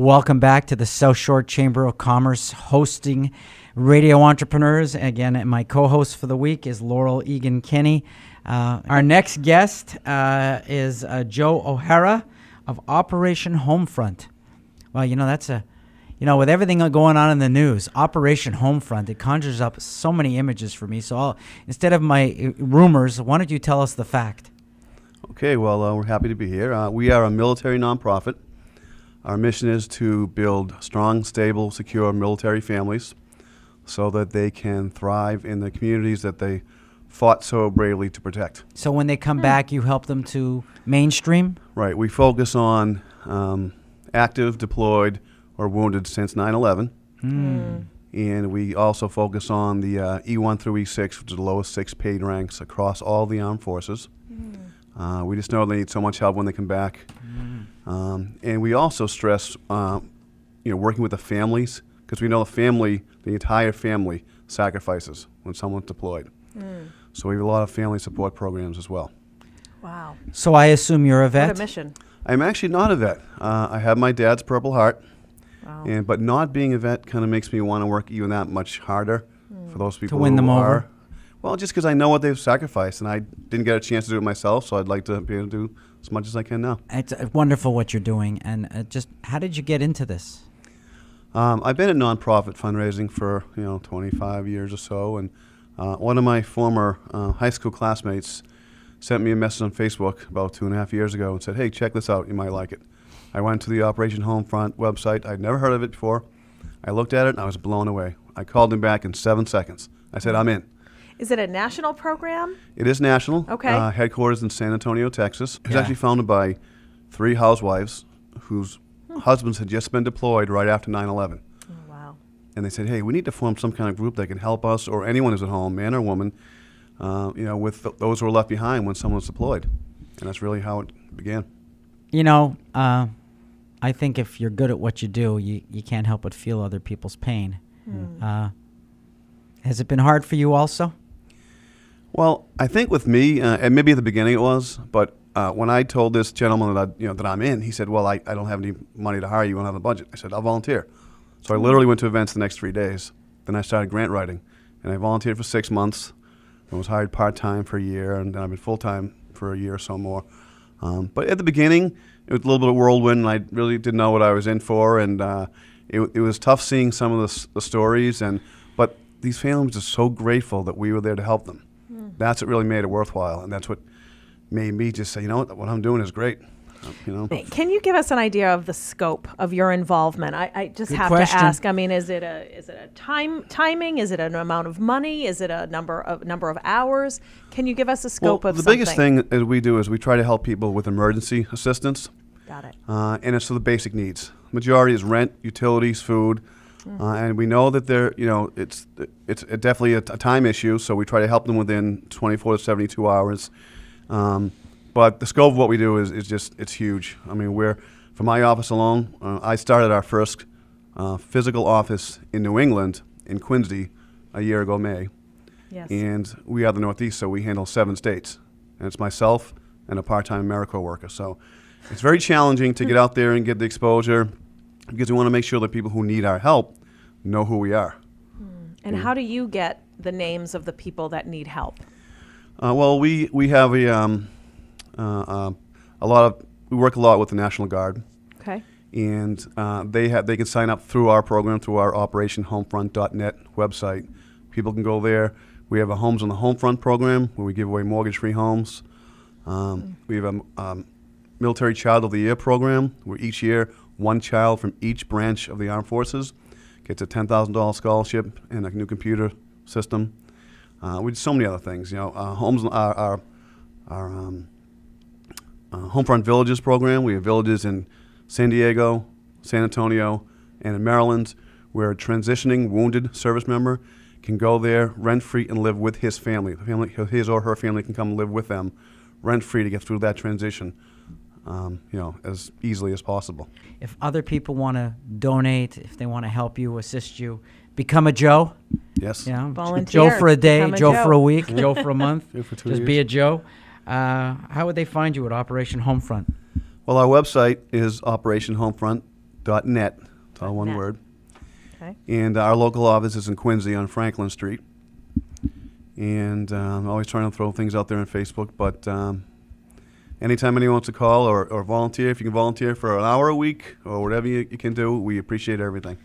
Welcome back to the South Shore Chamber of Commerce hosting Radio Entrepreneurs. Again, my co-host for the week is Laurel Egan Kenny. Our next guest is Joe O'Hara of Operation Homefront. Well, with everything going on in the news, Operation Homefront, it conjures up so many images for me. So instead of my rumors, why don't you tell us the fact? Okay, well, we're happy to be here. We are a military nonprofit. Our mission is to build strong, stable, secure military families so that they can thrive in the communities that they fought so bravely to protect. So when they come back, you help them to mainstream? Right. We focus on active, deployed, or wounded since 9/11. And we also focus on the E1 through E6, which is the lowest 6 paid ranks across all the armed forces. We just know they need so much help when they come back. And we also stress, working with the families, because we know the entire family sacrifices when someone's deployed. So we have a lot of family support programs as well. Wow. So I assume you're a vet? What a mission. I'm actually not a vet. I have my dad's Purple Heart, Wow. but not being a vet kind of makes me want to work even that much harder for those people win who them are. over? Well, just because I know what they've sacrificed, and I didn't get a chance to do it myself, so I'd like to be able to do as much as I can now. It's wonderful what you're doing. And just how did you get into this? I've been at nonprofit fundraising for 25 years or so, and one of my former high school classmates sent me a message on Facebook about 2.5 years ago and said, "Hey, check this out. You might like it." I went to the Operation Homefront website. I'd never heard of it before. I looked at it and I was blown away. I called him back in 7 seconds. I said, "I'm in." Is it a national program? It is national. Okay. Headquarters in San Antonio, Texas. It was Yeah. actually founded by 3 housewives whose husbands had just been deployed right after 9/11. Oh, wow. And they said, "Hey, we need to form some kind of group that can help us or anyone who's at home, man or woman, with those who are left behind when someone's deployed." And that's really how it began. I think if you're good at what you do, you can't help but feel other people's pain. Has it been hard for you also? Well, I think with me, and maybe at the beginning it was, but when I told this gentleman that I'm in, he said, "Well, I don't have any money to hire you. I don't have a budget." I said, "I'll volunteer." So I literally went to events the next 3 days. Then I started grant writing, and I volunteered for 6 months. I was hired part-time for a year, and then I've been full-time for a year or so more. But at the beginning, it was a little bit of whirlwind, and I really didn't know what I was in for, and it was tough seeing some of the stories. But these families are so grateful that we were there to help them. That's what really made it worthwhile, and that's what made me just say, what I'm doing is great. Can you give us an idea of the scope of your involvement? I just Good have question. to ask. I mean, is it a timing? Is it an amount of money? Is it a number of hours? Can you give us a scope of the something? biggest thing that we do is we try to help people with emergency assistance. Got it. And it's for the basic needs. Majority is rent, utilities, food, and we know that it's definitely a time issue. So we try to help them within 24 to 72 hours. But the scope of what we do is it's huge. I mean, for my office alone, I started our first physical office in New England in Quincy a year ago, May. Yes. And we are the Northeast, so we handle 7 states. And it's myself and a part-time AmeriCorps worker. So it's very challenging to get out there and get the exposure because we want to make sure that people who need our help know who we are. And how do you get the names of the people that need help? Well, we have we work a lot with the National Guard. Okay. And they can sign up through our program, through our operationhomefront.net website. People can go there. We have a Homes on the Homefront program where we give away mortgage-free homes. We have a Military Child of the Year program where each year one child from each branch of the armed forces gets a $10,000 scholarship and a new computer system. We do so many other things. Homes our Homefront Villages program. We have villages in San Diego, San Antonio, and in Maryland where a transitioning wounded service member can go there rent-free and live with his family. His or her family can come live with them rent-free to get through that transition, as easily as possible. If other people want to donate, if they want to help you, assist you, become a Joe. Yes. Volunteer. Joe for a day, Become a Joe Joe. for a week, Joe for a month. Joe for 2 Just years. be a Joe. How would they find you at Operation Homefront? Well, our website is .net. It's all one .net. word. Okay. And our local office is in Quincy on Franklin Street. And I'm always trying to throw things out there on Facebook. But anytime anyone wants to call or volunteer, if you can volunteer for an hour a week or whatever you can do, we appreciate everything.